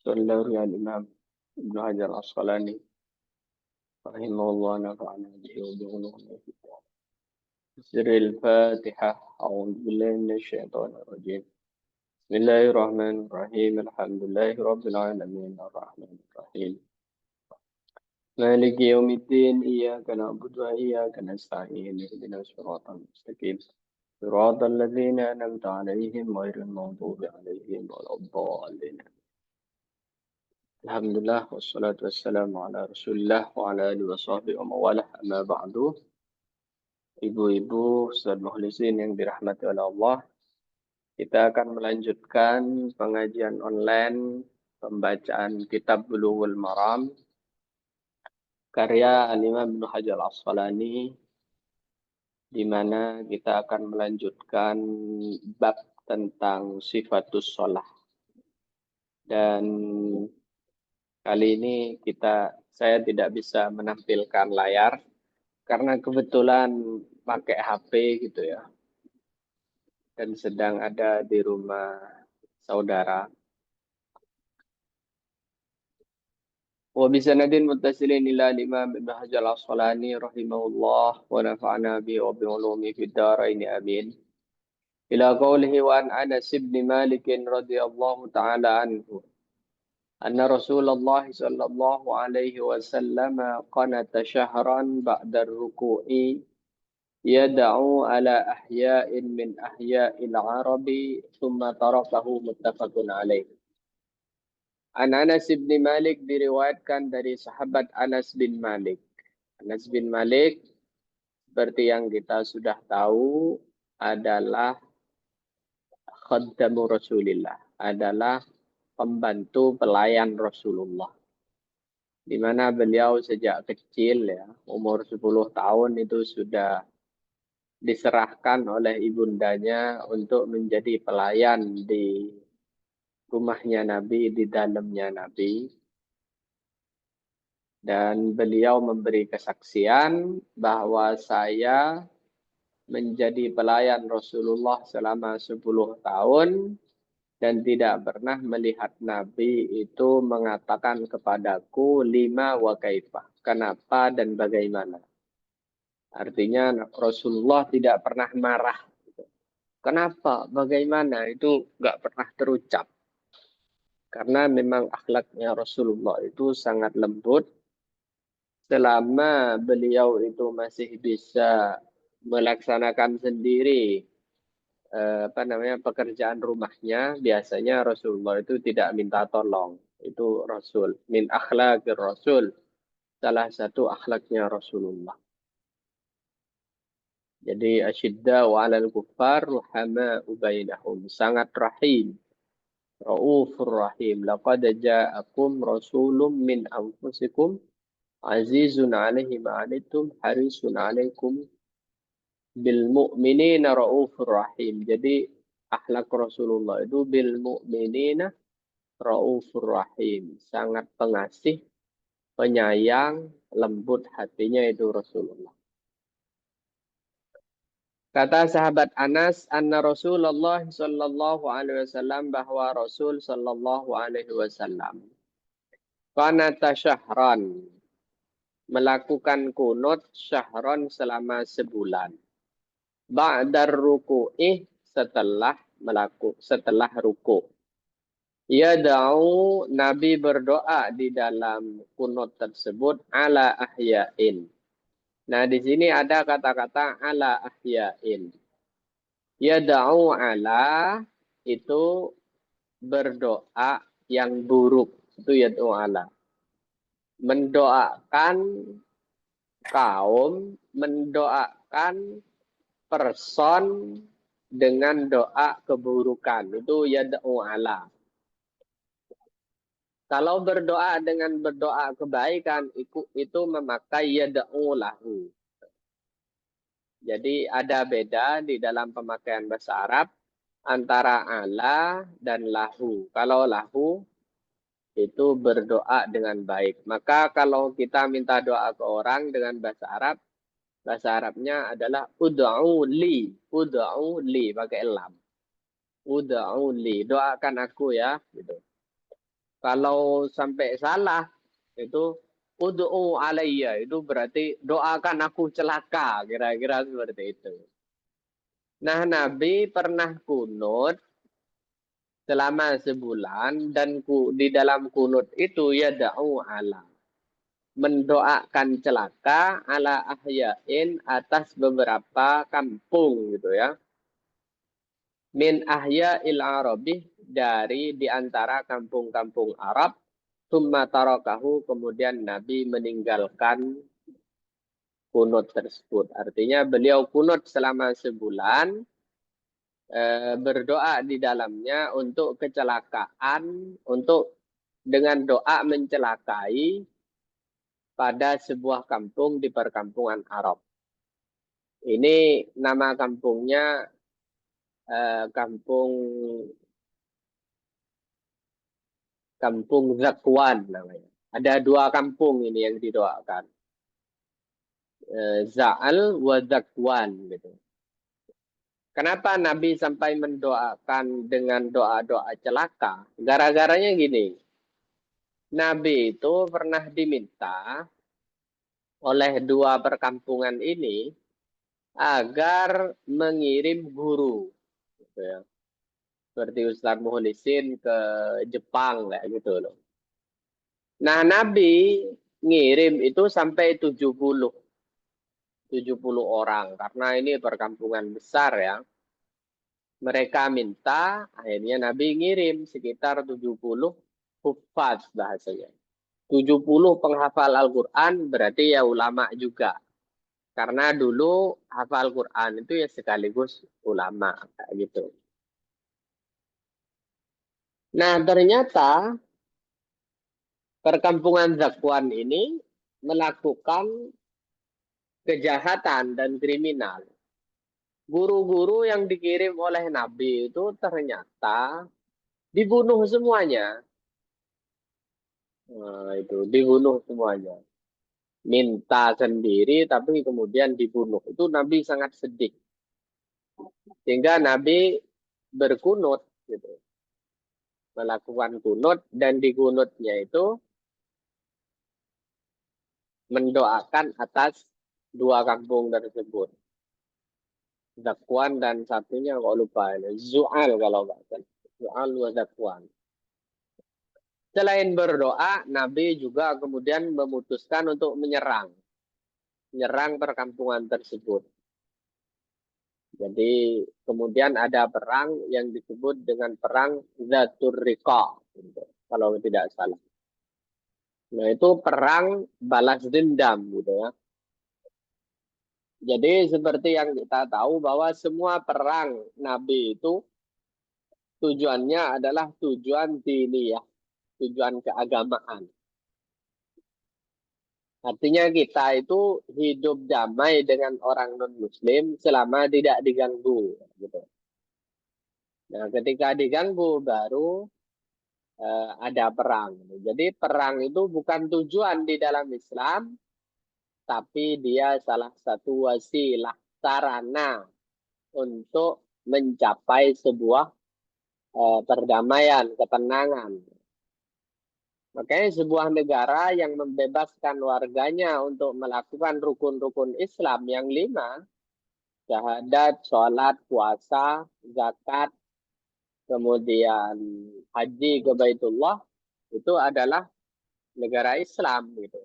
صلى الإمام ابن حجر العسقلاني رحمه الله نفعنا به وبعلومه في سر الفاتحة أعوذ بالله من الشيطان الرجيم بسم الله الرحمن الرحيم الحمد لله رب العالمين الرحمن الرحيم مالك يوم الدين إياك نعبد وإياك نستعين اهدنا الصراط المستقيم صراط الذين أنعمت عليهم غير المغضوب عليهم ولا الضالين Alhamdulillah wassalatu wassalamu ala Rasulillah wa ala alihi wa sahbihi wa mawalah amma ba'du. Ibu-ibu Ustaz Mukhlisin yang dirahmati oleh Allah, kita akan melanjutkan pengajian online pembacaan kitab Bulughul Maram karya Al-Imam Ibnu Hajar Al-Asqalani, di mana kita akan melanjutkan bab tentang sifatus shalah. Dan kali ini saya tidak bisa menampilkan layar karena kebetulan pakai HP gitu ya. Dan sedang ada di rumah saudara. Wa bisanadin muttasilin ila Imam Ibnu Hajar Al-Asqalani rahimahullah wa nafa'ana bi wa bi ulumi fid dharain amin. Ila qawlihi wa an Anas bin Malik radhiyallahu ta'ala anhu. أن رسول الله صلى الله عليه وسلم قنت شهرا بعد الركوع يدعو على أحياء من أحياء العرب ثم تركه متفق عليه. An Anas bin Malik diriwayatkan dari sahabat Anas bin Malik. Anas bin Malik seperti yang kita sudah tahu adalah khaddamu Rasulillah, adalah pembantu pelayan Rasulullah. Di mana beliau sejak kecil ya, umur 10 tahun itu sudah diserahkan oleh ibundanya untuk menjadi pelayan di rumahnya Nabi, di dalamnya Nabi. Dan beliau memberi kesaksian bahwa saya menjadi pelayan Rasulullah selama 10 tahun dan tidak pernah melihat Nabi itu mengatakan kepadaku lima wa kaifah, kenapa dan bagaimana. Artinya Rasulullah tidak pernah marah. Kenapa, bagaimana, itu nggak pernah terucap. Karena memang akhlaknya Rasulullah itu sangat lembut. Selama beliau itu masih bisa melaksanakan sendiri pekerjaan rumahnya, biasanya Rasulullah itu tidak minta tolong. Itu Rasul. Min akhlaqir Rasul. Salah satu akhlaknya Rasulullah. Jadi asyidda wa 'alal kuffar ruhama bainahum. Sangat rahim. Raufur rahim. Laqad ja'akum rasulun min anfusikum azizun 'alaihi ma 'anittum harisun 'alaikum bil mu'minina raufur rahim. Jadi akhlak Rasulullah itu bil mu'minina raufur rahim. Sangat pengasih, penyayang, lembut hatinya itu Rasulullah. Kata sahabat Anas, anna Rasulullah sallallahu alaihi wasallam, bahwa Rasul sallallahu alaihi wasallam qanata syahran, melakukan kunut syahran selama sebulan. Ba'dar ruku'ih, setelah ruku'. Yada'u, Nabi berdoa di dalam kunut tersebut ala ahya'in. Nah, di sini ada kata-kata ala ahya'in. Yada'u ala itu berdoa yang buruk. Itu yada'u ala. Mendoakan kaum, mendoakan person dengan doa keburukan. Itu yada'u ala. Kalau berdoa dengan berdoa kebaikan, itu memakai yada'u lahu. Jadi ada beda di dalam pemakaian bahasa Arab antara ala dan lahu. Kalau lahu itu berdoa dengan baik. Maka kalau kita minta doa ke orang dengan bahasa Arab, bahasa Arabnya adalah ud'u li. Ud'u li pakai lam. Ud'u li, doakan aku ya, gitu. Kalau sampai salah itu ud'u alayya, itu berarti doakan aku celaka, kira-kira seperti itu. Nah, Nabi pernah kunut selama sebulan dan di dalam kunut itu ya da'u ala, mendoakan celaka ala ahyain atas beberapa kampung gitu ya. Min ahya il arabi, dari diantara kampung-kampung Arab. Summa tarakahu, kemudian Nabi meninggalkan kunut tersebut. Artinya beliau kunut selama sebulan, berdoa di dalamnya untuk kecelakaan, untuk dengan doa mencelakai pada sebuah kampung di perkampungan Arab. Ini nama kampungnya kampung Zakwan namanya. Ada dua kampung ini yang didoakan. Za'al wa Zakwan gitu. Kenapa Nabi sampai mendoakan dengan doa-doa celaka? Gara-garanya gini. Nabi itu pernah diminta oleh dua perkampungan ini agar mengirim guru. Gitu ya. Seperti Ustaz Muhlisin ke Jepang kayak gitu loh. Nah, Nabi ngirim itu sampai 70 orang karena ini perkampungan besar ya. Mereka minta, akhirnya Nabi ngirim sekitar 70 hufaz bahasanya. 70 penghafal Al-Quran berarti ya ulama juga. Karena dulu hafal Quran itu ya sekaligus ulama kayak gitu. Nah, ternyata perkampungan Zakwan ini melakukan kejahatan dan kriminal. Guru-guru yang dikirim oleh Nabi itu ternyata dibunuh semuanya. Nah, itu dibunuh semuanya. Minta sendiri tapi kemudian dibunuh. Itu Nabi sangat sedih. Sehingga Nabi berkunut gitu. Melakukan kunut dan di kunutnya itu mendoakan atas dua kampung tersebut. Zakwan dan satunya kok lupa ini. Zu'al kalau nggak salah. Zu'al wa Zakwan. Selain berdoa, Nabi juga kemudian memutuskan untuk menyerang perkampungan tersebut. Jadi kemudian ada perang yang disebut dengan perang Zatur Riqa, gitu, kalau tidak salah. Nah, itu perang balas dendam gitu ya. Jadi seperti yang kita tahu bahwa semua perang Nabi itu tujuannya adalah tujuan diniyah, tujuan keagamaan. Artinya kita itu hidup damai dengan orang non-muslim selama tidak diganggu. Gitu. Nah, ketika diganggu baru ada perang. Jadi perang itu bukan tujuan di dalam Islam, tapi dia salah satu wasilah, sarana untuk mencapai sebuah perdamaian, ketenangan. Makanya sebuah negara yang membebaskan warganya untuk melakukan rukun-rukun Islam yang 5, syahadat, sholat, puasa, zakat, kemudian haji ke Baitullah, itu adalah negara Islam gitu.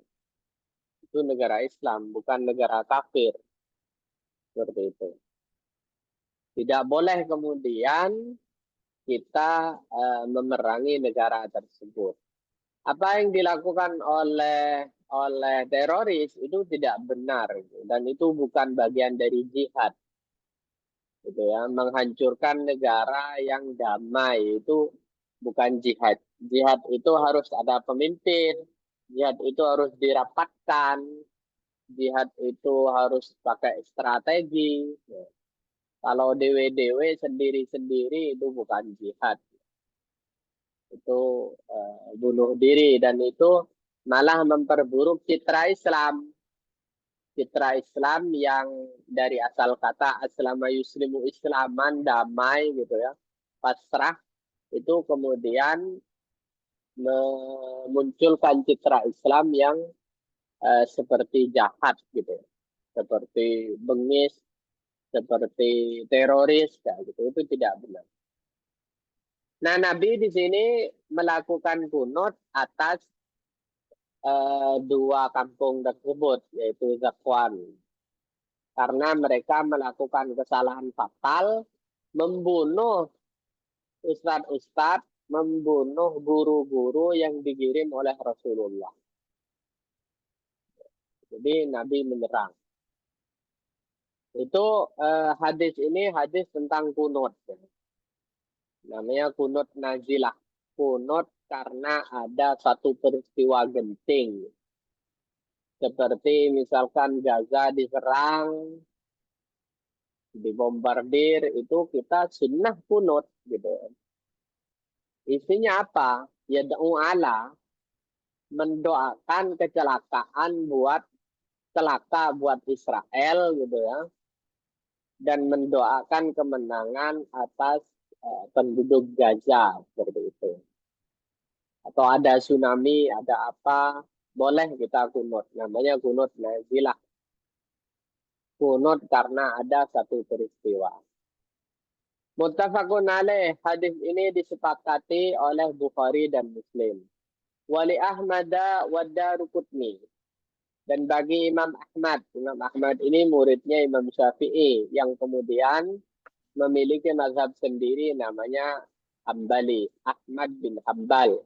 Itu negara Islam, bukan negara kafir. Seperti itu. Tidak boleh kemudian kita memerangi negara tersebut. Apa yang dilakukan oleh teroris itu tidak benar gitu. Dan itu bukan bagian dari jihad. Gitu ya, menghancurkan negara yang damai itu bukan jihad. Jihad itu harus ada pemimpin, jihad itu harus dirapatkan, jihad itu harus pakai strategi. Kalau dewe-dewe sendiri-sendiri itu bukan jihad. Itu bunuh diri dan itu malah memperburuk citra Islam. Citra Islam yang dari asal kata aslama yuslimu islaman, damai gitu ya, pasrah, itu kemudian memunculkan citra Islam yang seperti jahat gitu, seperti bengis, seperti teroris, kayak gitu. Itu tidak benar. Nah, Nabi di sini melakukan kunut atas dua kampung tersebut, yaitu Zakwan. Karena mereka melakukan kesalahan fatal, membunuh ustadz-ustadz, membunuh guru-guru yang dikirim oleh Rasulullah. Jadi Nabi menyerang. Itu hadis ini hadis tentang kunut. Namanya kunut nazilah. Kunut karena ada satu peristiwa genting. Seperti misalkan Gaza diserang, dibombardir, itu kita sunnah kunut gitu. Isinya apa? Ya ala, mendoakan kecelakaan buat celaka buat Israel gitu ya, dan mendoakan kemenangan atas penduduk Gaza seperti itu. Atau ada tsunami, ada apa, boleh kita kunut. Namanya kunut nazilah. Kunut karena ada satu peristiwa. Muttafaqun alaih, hadis ini disepakati oleh Bukhari dan Muslim. Wali Ahmad wa Daruqutni. Dan bagi Imam Ahmad ini muridnya Imam Syafi'i yang kemudian memiliki mazhab sendiri namanya Hambali, Ahmad bin Hambal.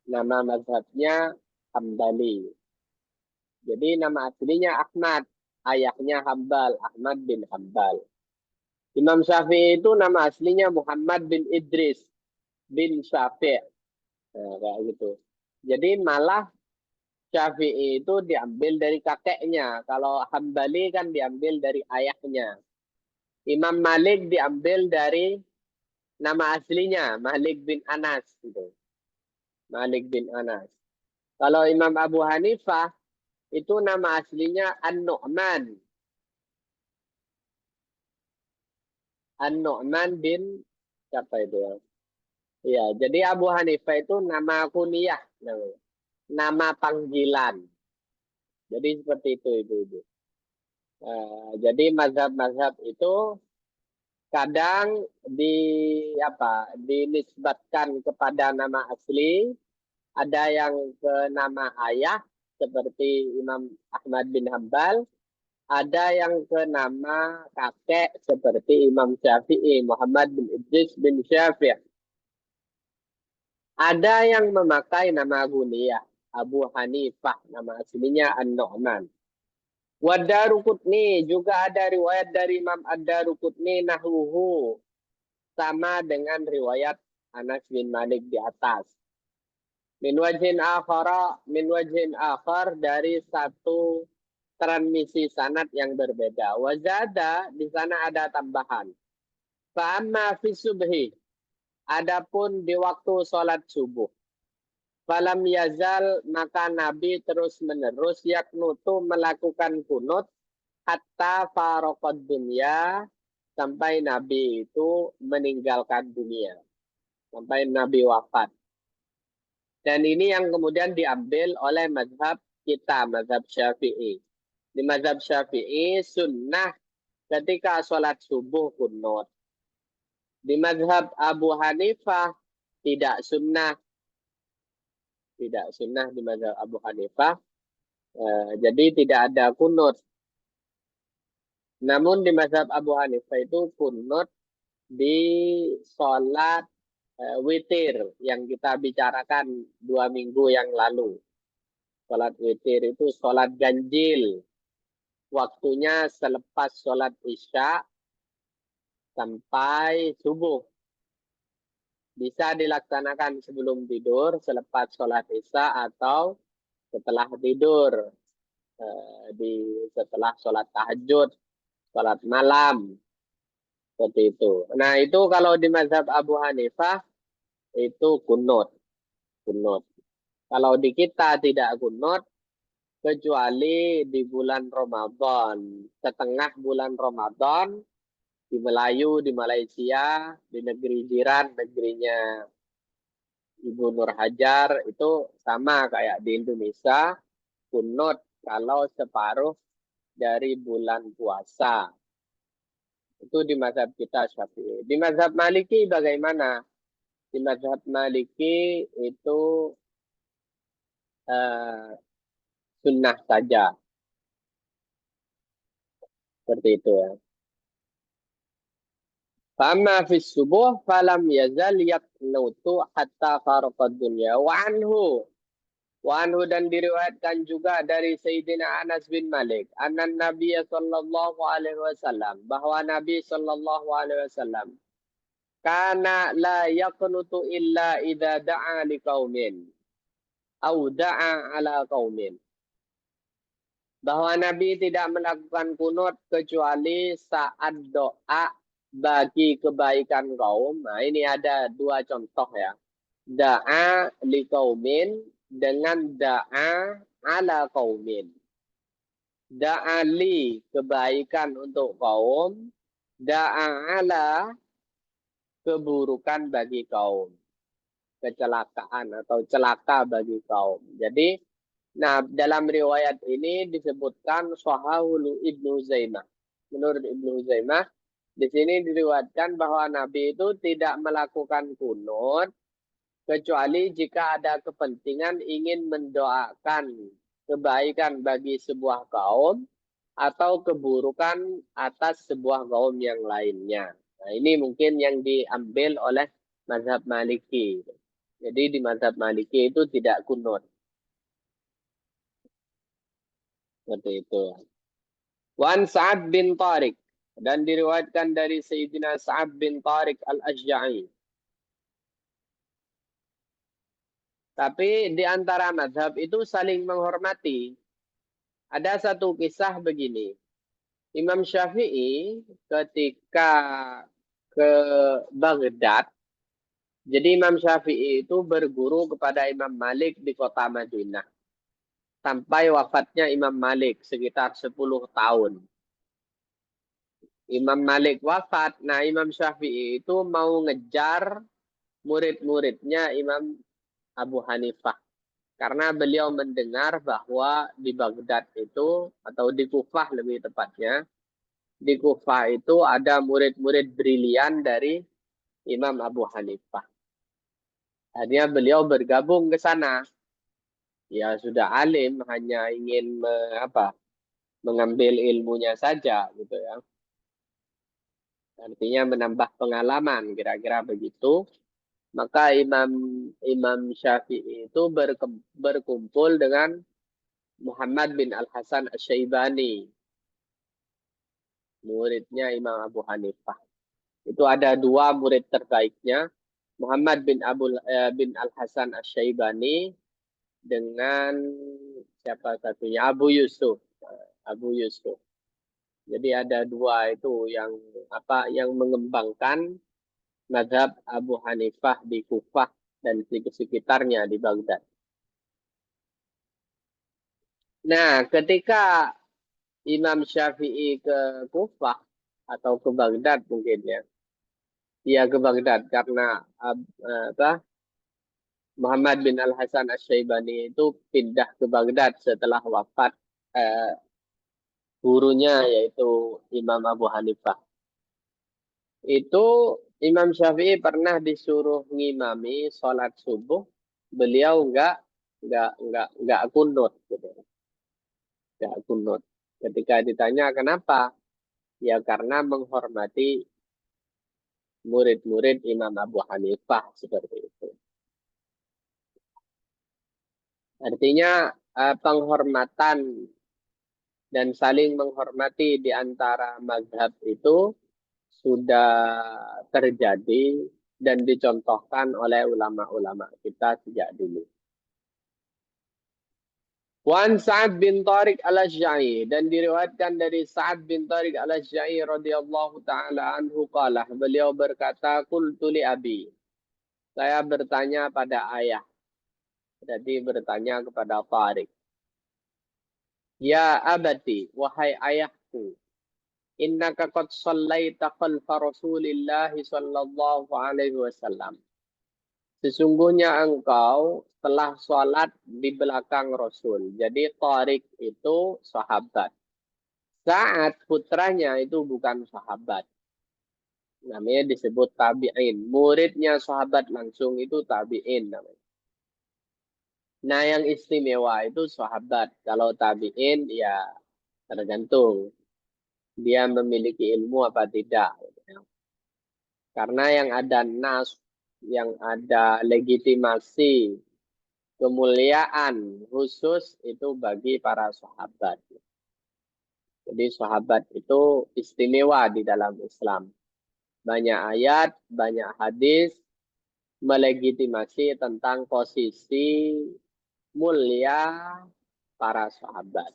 Nama mazhabnya Hambali. Jadi nama aslinya Ahmad, ayahnya Hambal, Ahmad bin Hambal. Imam Syafi'i itu nama aslinya Muhammad bin Idris bin Syafi'. Nah, kayak gitu. Jadi malah Syafi'i itu diambil dari kakeknya. Kalau Hambali kan diambil dari ayahnya. Imam Malik diambil dari nama aslinya, Malik bin Anas. Gitu. Malik bin Anas. Kalau Imam Abu Hanifah, itu nama aslinya An-Nu'man. An-Nu'man bin, siapa itu ya? Ya, jadi Abu Hanifah itu nama kunyah. Nama panggilan. Jadi seperti itu ibu-ibu. Jadi mazhab-mazhab itu kadang dinisbatkan kepada nama asli, ada yang ke nama ayah seperti Imam Ahmad bin Hambal, ada yang ke nama kakek seperti Imam Syafi'i, Muhammad bin Idris bin Syafi'i. Ada yang memakai nama kunyah, Abu Hanifah, nama aslinya An-Nu'man. Wad-Daruqutni, juga ada riwayat dari Imam Ad-Daruqutni nahwuhu, sama dengan riwayat Anas bin Malik di atas. Min wajhin akhar, dari satu transmisi sanad yang berbeda. Wazada, di sana ada tambahan. Fa'amma fi subhi, adapun di waktu sholat subuh. Falam yazal, maka Nabi terus menerus yaknutu, melakukan kunut hatta faraqad dunya, sampai Nabi itu meninggalkan dunia, sampai Nabi wafat. Dan ini yang kemudian diambil oleh mazhab kita, mazhab Syafi'i. Di mazhab Syafi'i sunnah ketika sholat subuh kunut. Di mazhab Abu Hanifah tidak sunnah. Tidak sunnah di mazhab Abu Hanifah. Jadi tidak ada kunut. Namun di mazhab Abu Hanifah itu kunut di sholat witir yang kita bicarakan 2 minggu yang lalu. Sholat witir itu sholat ganjil. Waktunya selepas sholat isya sampai subuh. Bisa dilaksanakan sebelum tidur, selepas sholat isya, atau setelah tidur. Setelah sholat tahajud, sholat malam. Seperti itu. Nah, itu kalau di mazhab Abu Hanifah, itu kunut. Kunut. Kalau di kita tidak kunut, kecuali di bulan Ramadan. Setengah bulan Ramadan, di Melayu, di Malaysia, di negeri jiran, negerinya Ibu Nur Hajar itu sama kayak di Indonesia, kunut kalau separuh dari bulan puasa. Itu di mazhab kita Syafi'i. Di mazhab Maliki bagaimana? Di mazhab Maliki itu uh, sunnah saja. Seperti itu ya. Fama fi subuh falam yazal yaqnutu hatta faraqad dunya. Wa anhu dan diriwayatkan juga dari Sayyidina Anas bin Malik, anna Nabi sallallahu alaihi wasallam, bahwa Nabi sallallahu alaihi wasallam kana la yaqnutu illa idza da'a liqaumin au da'a ala qaumin. Bahwa Nabi tidak melakukan kunut kecuali saat doa bagi kebaikan kaum. Nah, ini ada dua contoh ya. Da'a li qaumin dengan da'a ala qaumin. Da'a li kebaikan untuk kaum, da'a ala keburukan bagi kaum. Kecelakaan atau celaka bagi kaum. Jadi, nah, dalam riwayat ini disebutkan Sahahul Ibnu Zaimah. Menurut Ibnu Zaimah, di sini diriwayatkan bahwa Nabi itu tidak melakukan kunut kecuali jika ada kepentingan ingin mendoakan kebaikan bagi sebuah kaum atau keburukan atas sebuah kaum yang lainnya. Nah, ini mungkin yang diambil oleh mazhab Maliki. Jadi di mazhab Maliki itu tidak kunut. Seperti itu. Wan Sa'ad bin Tariq. Dan diriwayatkan dari Sayyidina Sa'ad bin Tariq al-Ashja'i. Tapi di antara mazhab itu saling menghormati. Ada satu kisah begini. Imam Syafi'i ketika ke Baghdad, jadi Imam Syafi'i itu berguru kepada Imam Malik di kota Madinah. Sampai wafatnya Imam Malik sekitar 10 tahun. Imam Malik wafat, nah Imam Syafi'i itu mau ngejar murid-muridnya Imam Abu Hanifah. Karena beliau mendengar bahwa di Baghdad itu, atau di Kufah lebih tepatnya, di Kufah itu ada murid-murid brilian dari Imam Abu Hanifah. Akhirnya beliau bergabung ke sana. Ya sudah alim, hanya ingin mengambil ilmunya saja gitu ya. Artinya menambah pengalaman, kira-kira begitu. Maka Imam Syafi'i itu berkumpul dengan Muhammad bin Al-Hasan Asy-Syaibani, muridnya Imam Abu Hanifah. Itu ada dua murid terbaiknya, Muhammad bin Al-Hasan Asy-Syaibani dengan siapa satunya, Abu Yusuf. Abu Yusuf. Jadi ada dua itu yang mengembangkan mazhab Abu Hanifah di Kufah dan di sekitarnya di Baghdad. Nah, ketika Imam Syafi'i ke Kufah atau ke Baghdad mungkin ya. Dia ke Baghdad karena Muhammad bin Al-Hasan Asy-Syaibani itu pindah ke Baghdad setelah wafat gurunya yaitu Imam Abu Hanifah. Itu Imam Syafi'i pernah disuruh ngimami sholat subuh, beliau enggak kunut gitu. Enggak kunut. Ketika ditanya kenapa? Ya karena menghormati murid-murid Imam Abu Hanifah seperti itu. Artinya penghormatan dan saling menghormati di antara mazhab itu sudah terjadi dan dicontohkan oleh ulama-ulama kita sejak dulu. Wan Sa'ad bin Tariq al-Ashja'i, dan diriwayatkan dari Sa'ad bin Tariq al-Ashja'i radhiyallahu taala anhu qala, beliau berkata, qultu li abi, saya bertanya pada ayah. Jadi bertanya kepada Tariq. Ya abati, wahai ayahku, innaka qad shallaita khalfa Rasulillah sallallahu alaihi wasallam. Sesungguhnya engkau telah sholat di belakang Rasul. Jadi Tariq itu sahabat. Sa'ad putranya itu bukan sahabat. Namanya disebut tabi'in. Muridnya sahabat langsung itu tabi'in namanya. Nah yang istimewa itu sahabat. Kalau tabi'in ya tergantung. Dia memiliki ilmu apa tidak. Karena yang ada nas, yang ada legitimasi, kemuliaan khusus itu bagi para sahabat. Jadi sahabat itu istimewa di dalam Islam. Banyak ayat, banyak hadis melegitimasi tentang posisi mulia para sahabat.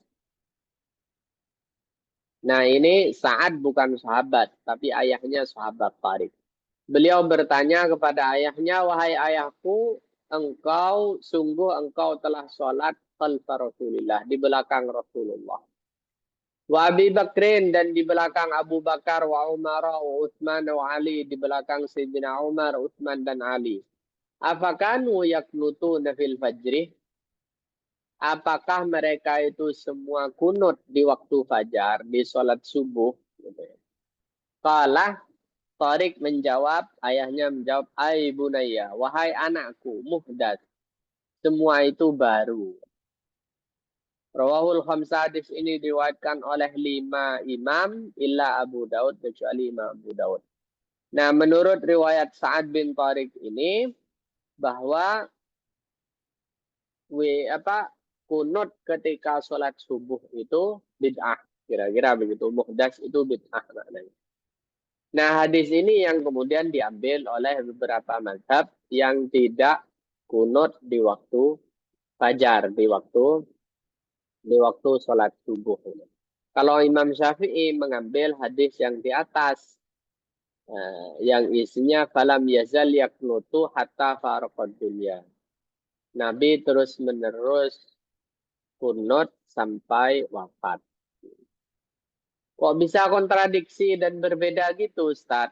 Nah ini Sa'ad bukan sahabat, tapi ayahnya sahabat Tariq. Beliau bertanya kepada ayahnya, wahai ayahku, engkau telah sholat khalfa Rasulillah, di belakang Rasulullah. Wa Abi Bakrin, dan di belakang Abu Bakar, wa Umar, wa Utsman, wa Ali, di belakang Sayyidina Umar, Utsman, dan Ali. Afakanu yaknutuna fil fajri? Apakah mereka itu semua kunut di waktu fajar, di sholat subuh? Qala, Tariq menjawab, ayahnya menjawab, ai bunayya, wahai anakku, muhdats. Semua itu baru. Rawahul khamsah, hadis ini diriwayatkan oleh 5 imam, illa Abu Daud, kecuali Imam Abu Daud. Nah, menurut riwayat Sa'ad bin Tariq ini, bahwa kunut ketika sholat subuh itu bid'ah. Kira-kira begitu. Muhdats itu bid'ah maknanya. Nah, hadis ini yang kemudian diambil oleh beberapa mazhab yang tidak kunut di waktu fajar, di waktu sholat subuh. Kalau Imam Syafi'i mengambil hadis yang di atas, yang isinya falam yazal yaknutu hatta faraqad dunya. Nabi terus menerus kunut sampai wafat. Kok bisa kontradiksi dan berbeda gitu, Ustaz?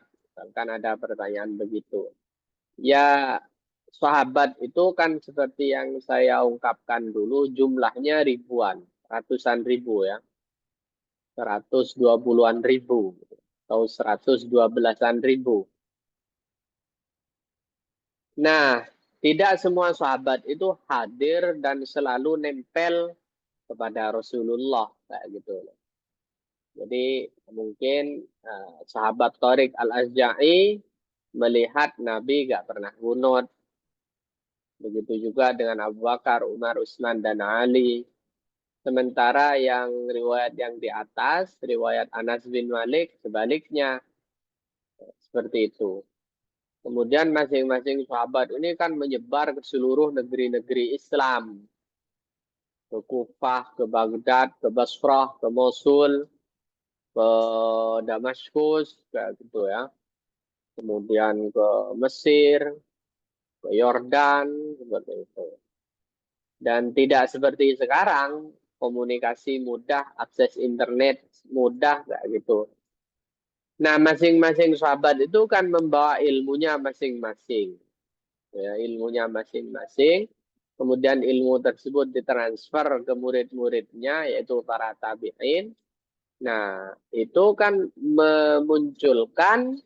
Kan ada pertanyaan begitu. Ya, sahabat itu kan seperti yang saya ungkapkan dulu, jumlahnya ribuan, ratusan ribu ya. 120-an ribu atau 112-an ribu. Nah, tidak semua sahabat itu hadir dan selalu nempel kepada Rasulullah kayak gitu. Jadi mungkin sahabat Tariq Al-Asja'i melihat Nabi gak pernah kunut. Begitu juga dengan Abu Bakar, Umar, Utsman, dan Ali. Sementara yang riwayat yang di atas, riwayat Anas bin Malik, sebaliknya seperti itu. Kemudian masing-masing sahabat ini kan menyebar ke seluruh negeri-negeri Islam. Ke Kufah, ke Baghdad, ke Basrah, ke Mosul, ke Damaskus, kayak gitu ya. Kemudian ke Mesir, ke Yordan, seperti itu. Dan tidak seperti sekarang, komunikasi mudah, akses internet mudah, kayak gitu. Nah, masing-masing sahabat itu kan membawa ilmunya masing-masing. Ya, ilmunya masing-masing. Kemudian ilmu tersebut ditransfer ke murid-muridnya, yaitu para tabi'in. Nah, itu kan memunculkan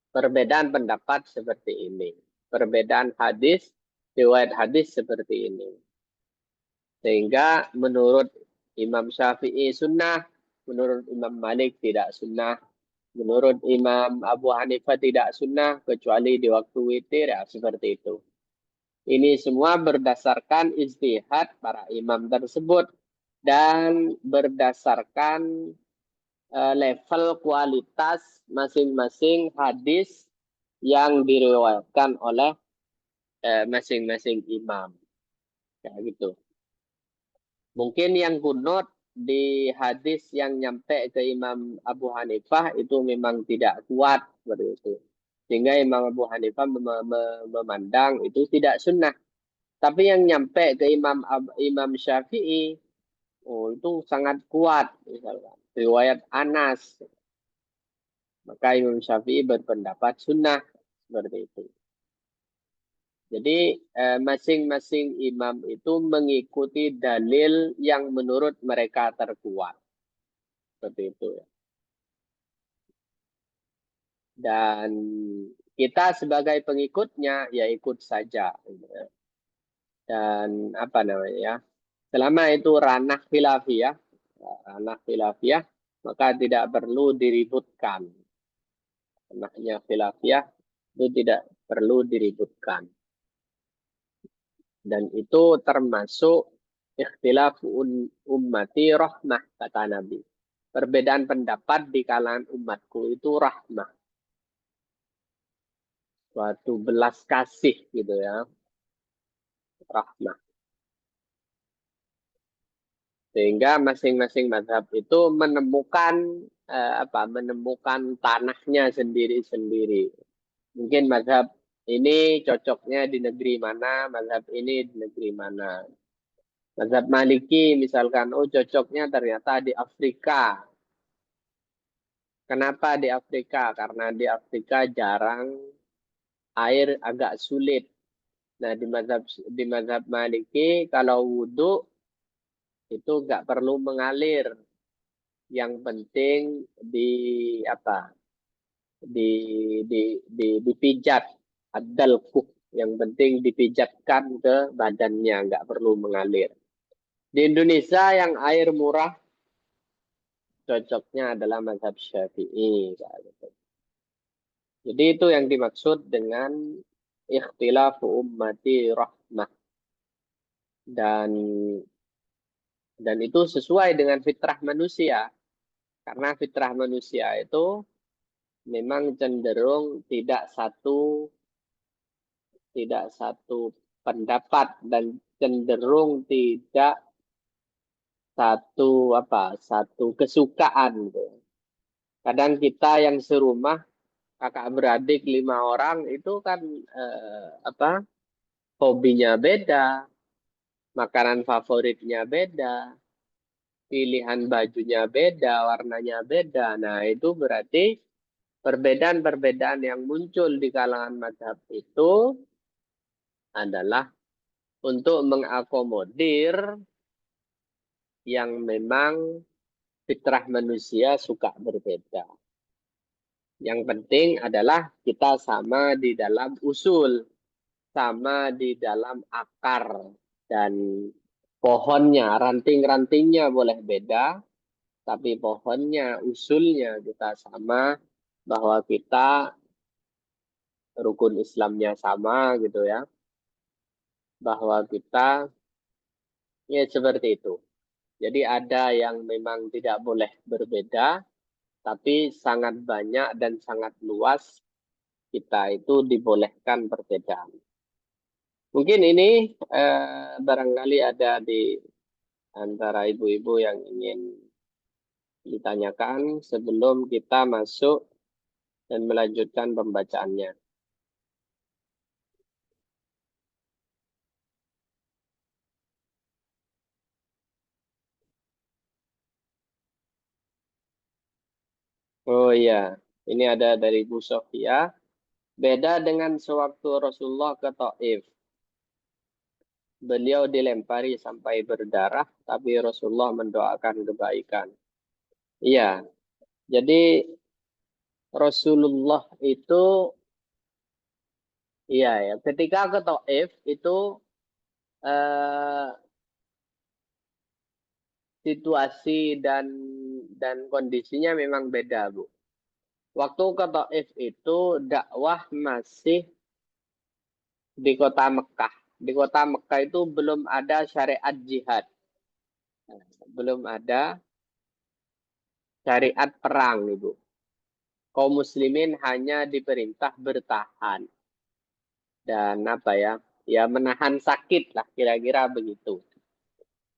perbedaan pendapat seperti ini. Perbedaan hadis, riwayat hadis seperti ini. Sehingga menurut Imam Syafi'i sunnah, menurut Imam Malik tidak sunnah, menurut Imam Abu Hanifah tidak sunnah, kecuali di waktu witir, ya seperti itu. Ini semua berdasarkan ijtihad para imam tersebut dan berdasarkan level kualitas masing-masing hadis yang diriwayatkan oleh masing-masing imam. Kayak gitu. Mungkin yang kunut di hadis yang nyampe ke Imam Abu Hanifah itu memang tidak kuat seperti itu. Sehingga Imam Abu Hanifah memandang itu tidak sunnah. Tapi yang nyampe ke Imam Syafi'i, oh itu sangat kuat. Misalkan riwayat Anas, maka Imam Syafi'i berpendapat sunnah seperti itu. Jadi masing-masing imam itu mengikuti dalil yang menurut mereka terkuat. Seperti itu ya. Dan kita sebagai pengikutnya ya ikut saja. Dan apa namanya ya, selama itu ranah khilafiyah, maka tidak perlu diributkan. Ranahnya khilafiyah itu tidak perlu diributkan. Dan itu termasuk ikhtilaf ummati rahmah, kata Nabi. Perbedaan pendapat di kalangan umatku itu rahmah. Suatu belas kasih gitu ya. Rahmah. Sehingga masing-masing mazhab itu menemukan tanahnya sendiri-sendiri. Mungkin mazhab ini cocoknya di negeri mana, mazhab ini di negeri mana. Mazhab Maliki misalkan, oh cocoknya ternyata di Afrika. Kenapa di Afrika? Karena di Afrika jarang, air agak sulit. Nah, di mazhab Maliki kalau wudhu itu nggak perlu mengalir. Yang penting di apa? Dipijat, adalku. Yang penting dipijatkan ke badannya, nggak perlu mengalir. Di Indonesia yang air murah cocoknya adalah mazhab Syafi'i. Jadi itu yang dimaksud dengan ikhtilafu ummati rahmah. Dan itu sesuai dengan fitrah manusia. Karena fitrah manusia itu memang cenderung tidak satu pendapat dan cenderung tidak satu kesukaan gitu. Kadang kita yang serumah kakak beradik 5 orang itu kan hobinya beda, makanan favoritnya beda, pilihan bajunya beda, warnanya beda. Nah, itu berarti perbedaan-perbedaan yang muncul di kalangan mazhab itu adalah untuk mengakomodir yang memang fitrah manusia suka berbeda. Yang penting adalah kita sama di dalam usul, sama di dalam akar dan pohonnya, ranting-rantingnya boleh beda, tapi pohonnya, usulnya kita sama, bahwa kita rukun Islamnya sama gitu ya, bahwa kita ya seperti itu. Jadi ada yang memang tidak boleh berbeda, tapi sangat banyak dan sangat luas kita itu dibolehkan perbedaan. Mungkin ini barangkali ada di antara ibu-ibu yang ingin ditanyakan sebelum kita masuk dan melanjutkan pembacaannya. Oh iya, ini ada dari Bu Sofia. Beda dengan sewaktu Rasulullah ke Taif. Beliau dilempari sampai berdarah, tapi Rasulullah mendoakan kebaikan. Iya, jadi Rasulullah itu, iya ya, ketika ke Taif itu eh, situasi dan kondisinya memang beda, Bu. Waktu ke Taif itu dakwah masih di kota Mekah. Di kota Mekah itu belum ada syariat jihad. Belum ada syariat perang, Ibu. Kaum muslimin hanya diperintah bertahan. Dan ya menahan sakit lah, kira-kira begitu.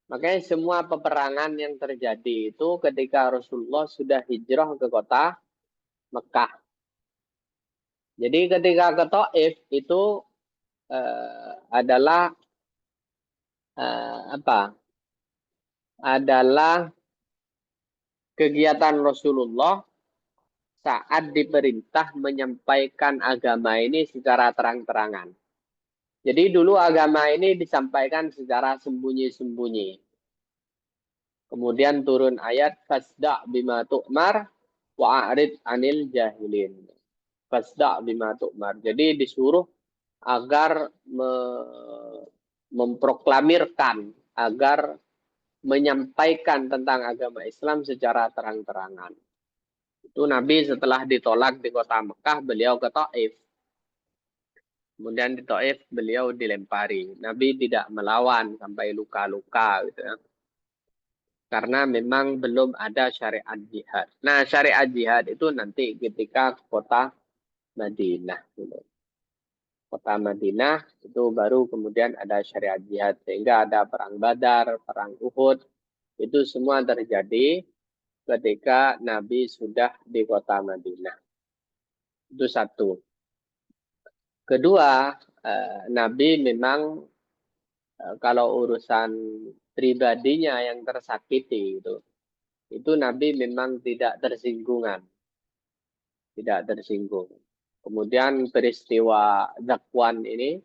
Makanya semua peperangan yang terjadi itu ketika Rasulullah sudah hijrah ke kota Mekah. Jadi ketika ke Taif itu adalah eh, apa? Adalah kegiatan Rasulullah saat diperintah menyampaikan agama ini secara terang-terangan. Jadi dulu agama ini disampaikan secara sembunyi-sembunyi. Kemudian turun ayat fasda' bima tu'mar wa'arid anil jahilin. Fasda' bima tu'mar. Jadi disuruh agar memproklamirkan, agar menyampaikan tentang agama Islam secara terang-terangan. Itu Nabi setelah ditolak di kota Mekah, beliau ke Taif. Kemudian di Taif beliau dilempari. Nabi tidak melawan sampai luka-luka gitu ya. Karena memang belum ada syariat jihad. Nah, syariat jihad itu nanti ketika kota Madinah. Gitu. Kota Madinah itu baru kemudian ada syariat jihad. Sehingga ada perang Badar, perang Uhud. Itu semua terjadi ketika Nabi sudah di kota Madinah. Itu satu. Kedua, Nabi memang kalau urusan pribadinya yang tersakiti itu Nabi memang tidak tersinggungan, tidak tersinggung. Kemudian peristiwa Zakwan ini,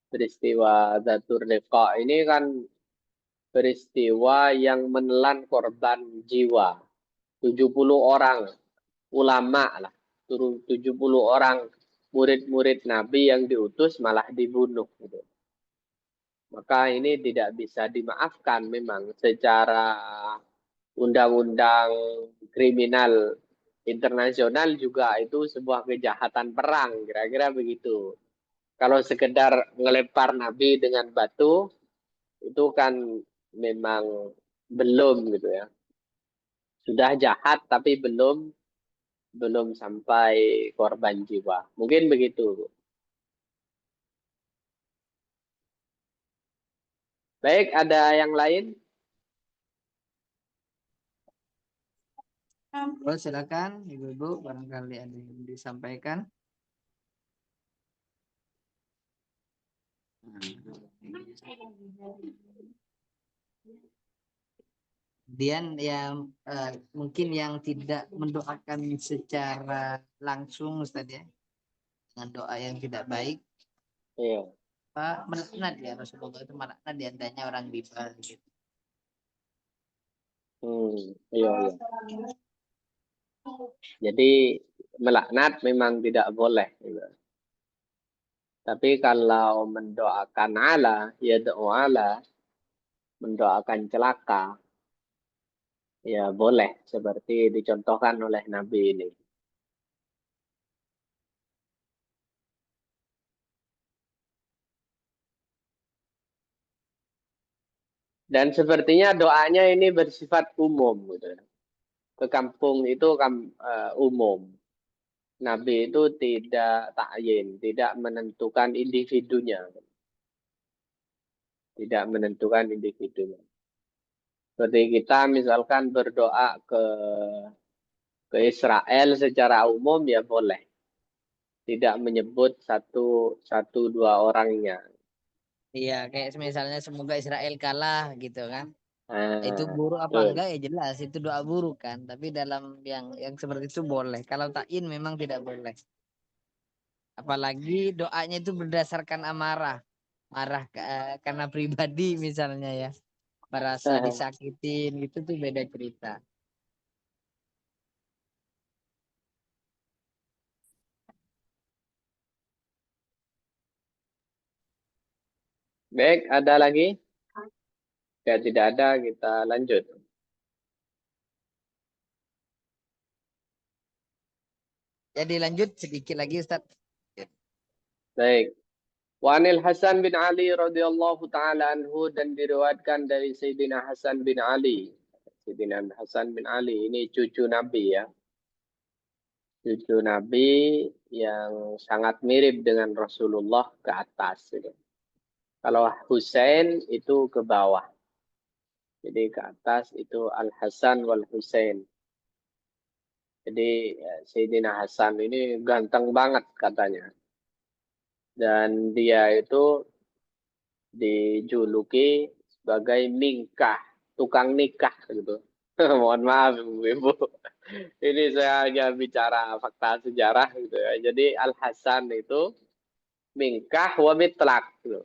peristiwa Dzatur Riqa ini kan peristiwa yang menelan korban jiwa. 70 orang ulama lah, 70 orang murid-murid Nabi yang diutus malah dibunuh. Gitu. Maka ini tidak bisa dimaafkan memang secara undang-undang kriminal internasional juga itu sebuah kejahatan perang, kira-kira begitu. Kalau sekedar ngelempar Nabi dengan batu, itu kan memang belum gitu ya. Sudah jahat tapi belum sampai korban jiwa. Mungkin begitu. Baik, ada yang lain? Oh, silakan Ibu-ibu, barangkali ada yang disampaikan. Kemudian yang mungkin yang tidak mendoakan secara langsung Ustaz ya, dengan doa yang tidak baik, Iya. melaknat ya, Rasulullah itu melaknat diantaranya orang riba gitu. Iya, iya. Jadi melaknat memang tidak boleh. Gitu. Tapi kalau mendoakan ala, ya doa ala, mendoakan celaka, ya boleh. Seperti dicontohkan oleh Nabi ini. Dan sepertinya doanya ini bersifat umum. Gitu. Ke kampung itu umum. Nabi itu tidak takyin, tidak menentukan individunya. Tidak menentukan individunya. Seperti kita misalkan berdoa ke Israel secara umum ya boleh. Tidak menyebut satu dua orangnya. Iya, kayak misalnya semoga Israel kalah gitu kan. Itu Nah, buruk apa betul. enggak ya jelas itu doa buruk kan. Tapi dalam yang seperti itu boleh. Kalau takyin memang tidak boleh. Apalagi doanya itu berdasarkan amarah. Marah karena pribadi misalnya ya. Merasa disakitin gitu tuh beda cerita. Baik, ada lagi? Ya, tidak ada, kita lanjut. Jadi lanjut sedikit lagi Ustaz. Baik. Wanil Hasan bin Ali radhiyallahu taala anhu dan diriwayatkan dari Sayyidina Hasan bin Ali. Sayyidina Hasan bin Ali ini cucu Nabi ya. Cucu Nabi yang sangat mirip dengan Rasulullah ke atas. Gitu. Kalau Husain itu ke bawah. Jadi ke atas itu Al Hasan wal Husain. Jadi Sayyidina Hasan ini ganteng banget katanya. Dan dia itu dijuluki sebagai mingkah, tukang nikah gitu. Mohon maaf Ibu. Ini saya hanya bicara fakta sejarah gitu ya. Jadi Al Hasan itu mingkah wa mitlak gitu.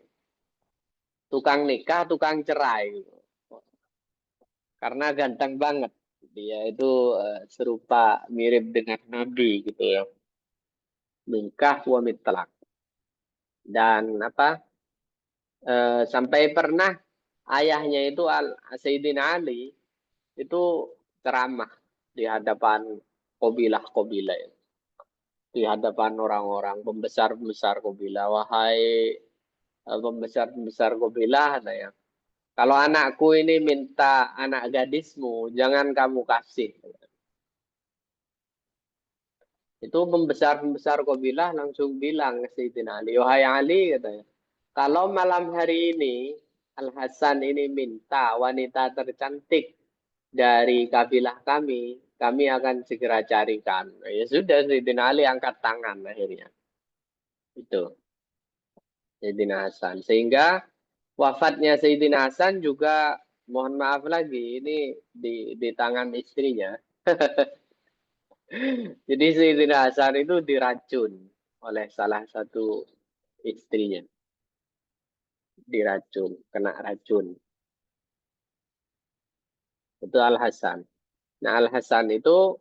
Tukang nikah, tukang cerai gitu. Karena ganteng banget. Dia itu serupa mirip dengan Nabi gitu ya. Mingkah wa mitlak. Dan apa? Sampai pernah ayahnya itu Sayyidina Ali itu ceramah di hadapan kabilah-kabilah, di hadapan orang-orang pembesar-pembesar kabilah. Wahai pembesar-pembesar kabilah, nah ya, kalau anakku ini minta anak gadismu, jangan kamu kasih. Itu pembesar-pembesar kabilah langsung bilang ke Sayyidina Ali, wahai Ali, katanya, kalau malam hari ini Al Hasan ini minta wanita tercantik dari kabilah kami akan segera carikan. Ya sudah, Sayyidina Ali angkat tangan akhirnya. Itu Sayyidina Hasan. Sehingga wafatnya Sayyidina Hasan juga, mohon maaf lagi, ini di tangan istrinya. Jadi Sayyidina Hasan itu diracun oleh salah satu istrinya. Diracun, kena racun. Itu Al Hasan. Nah, Al Hasan itu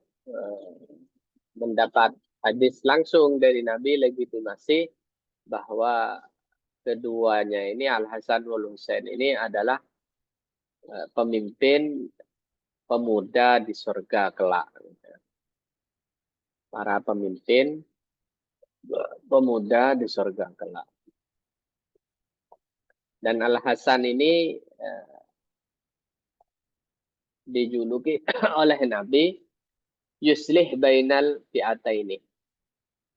mendapat hadis langsung dari Nabi, legitimasi bahwa keduanya ini, Al Hasan wal Husain ini adalah pemimpin pemuda di surga kelak. Para pemimpin pemuda di surga kelak. Dan Al Hasan ini dijuluki oleh Nabi yuslih bainal fi'ataini.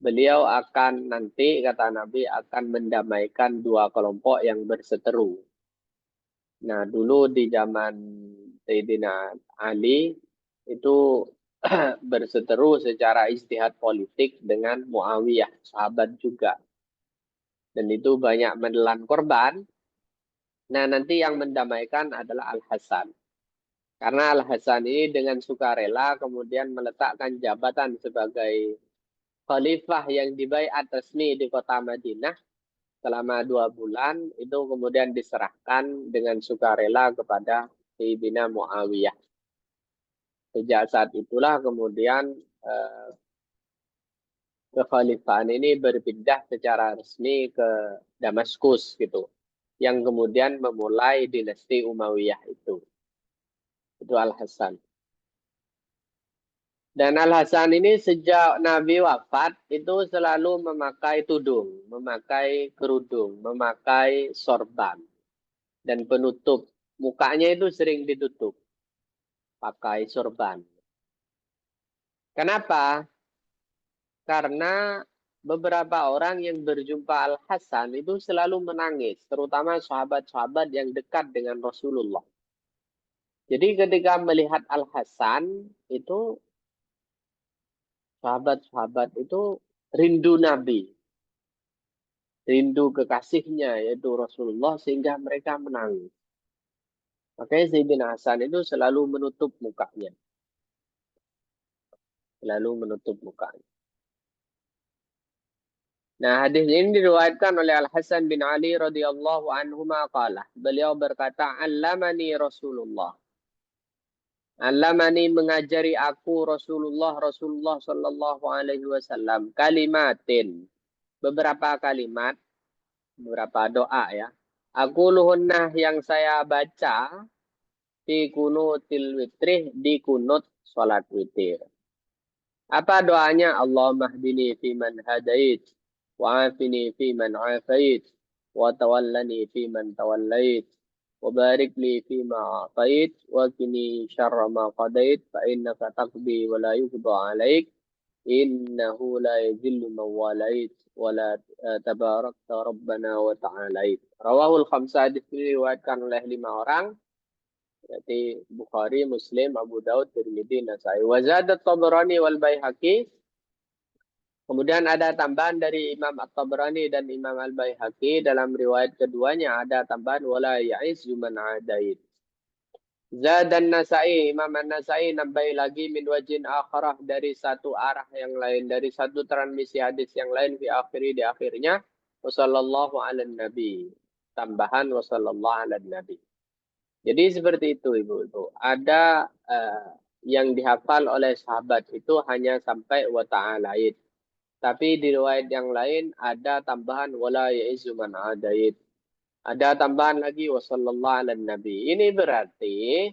Beliau akan nanti, kata Nabi, akan mendamaikan dua kelompok yang berseteru. Nah, dulu di zaman Sayyidina Ali itu berseteru secara ijtihad politik dengan Muawiyah, sahabat juga. Dan itu banyak menelan korban. Nah, nanti yang mendamaikan adalah Al-Hasan. Karena Al-Hasan ini dengan sukarela kemudian meletakkan jabatan sebagai khalifah yang dibaiat resmi di kota Madinah selama 2 bulan, itu kemudian diserahkan dengan sukarela kepada Sayyidina Muawiyah. Sejak saat itulah kemudian kekhalifahan ini berpindah secara resmi ke Damaskus gitu, yang kemudian memulai dinasti Umayyah itu. Itu Al-Hasan. Dan Al-Hasan ini sejak Nabi wafat itu selalu memakai tudung, memakai kerudung, memakai sorban. Dan penutup. Mukanya itu sering ditutup. Pakai sorban. Kenapa? Karena beberapa orang yang berjumpa Al-Hasan itu selalu menangis. Terutama sahabat-sahabat yang dekat dengan Rasulullah. Jadi ketika melihat Al-Hasan itu sahabat-sahabat itu rindu Nabi, rindu kekasihnya yaitu Rasulullah, sehingga mereka menangis. Makanya Sayyidina Hasan itu selalu menutup mukanya. Selalu menutup mukanya. Nah, hadis ini diriwayatkan oleh Al-Hasan bin Ali radhiyallahu anhuma qala. Beliau berkata, "Allamani Rasulullah." Allamani, mengajari aku Rasulullah sallallahu alaihi wasallam kalimatin. Beberapa kalimat, beberapa doa ya. Aku luhunnah yang saya baca di kunutil witrih, di kunut salat witir. Apa doanya? Allahumma hdini fi man hadait, wa afini fi man afait, wa tawallani fi man tawallait, wa barik li fi ma atait, wa kini syarra ma qadait, fa innaka taqdi wa la yuqda alaik, innahu la yadhillu man walait, wa la tabarakta rabbana wa ta'alait. Rawahul khamsah, diriwayatkan oleh 5 orang. Yaitu Bukhari, Muslim, Abu Daud, Tirmidzi, Nasai. Wazadat Tabrani wal Baihaqi. Kemudian ada tambahan dari Imam At-Tabrani dan Imam Al-Baihaqi. Dalam riwayat keduanya ada tambahan wala ya'izzu man adait. Zadan Nasai, Imam An-Nasai nambahi lagi min wajin akharah, dari satu arah yang lain, dari satu transmisi hadis yang lain, di akhirnya wa sallallahu ala nabi. Tambahan wa sallallahu ala nabi. Jadi seperti itu Ibu-ibu. Ada yang dihafal oleh sahabat itu hanya sampai wa ta'alaid. Tapi di riwayat yang lain ada tambahan wala ya'izu man adait. Ada tambahan lagi wa sallallahu ala nabi. Ini berarti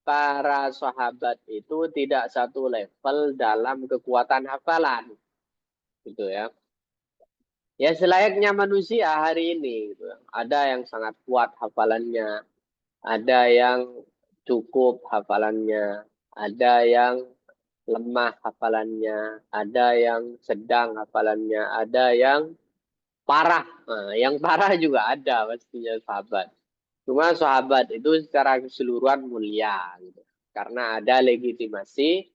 para sahabat itu tidak satu level dalam kekuatan hafalan. Gitu ya. Ya selayaknya manusia hari ini. Gitu. Ada yang sangat kuat hafalannya. Ada yang cukup hafalannya. Ada yang lemah hafalannya. Ada yang sedang hafalannya. Ada yang parah. Nah, yang parah juga ada pastinya sahabat. Cuma sahabat itu secara keseluruhan mulia. Gitu. Karena ada legitimasi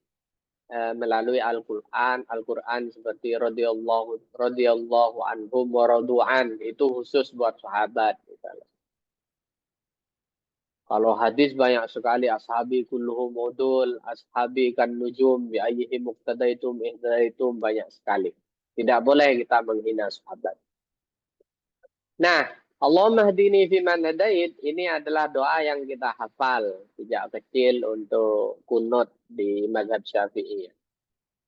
melalui Al-Quran. Al-Quran seperti radhiyallahu anhum wa radu'an. Itu khusus buat sahabat. Misalnya. Kalau hadis banyak sekali. Ashabi kulluhum udul. Ashabi kan nujum. Bi ayyihi muqtadaitum ihdaitum. Banyak sekali. Tidak boleh kita menghina sahabat. Nah, Allahumma hdini fiman hadait ini adalah doa yang kita hafal sejak kecil untuk kunut di mazhab Syafi'i.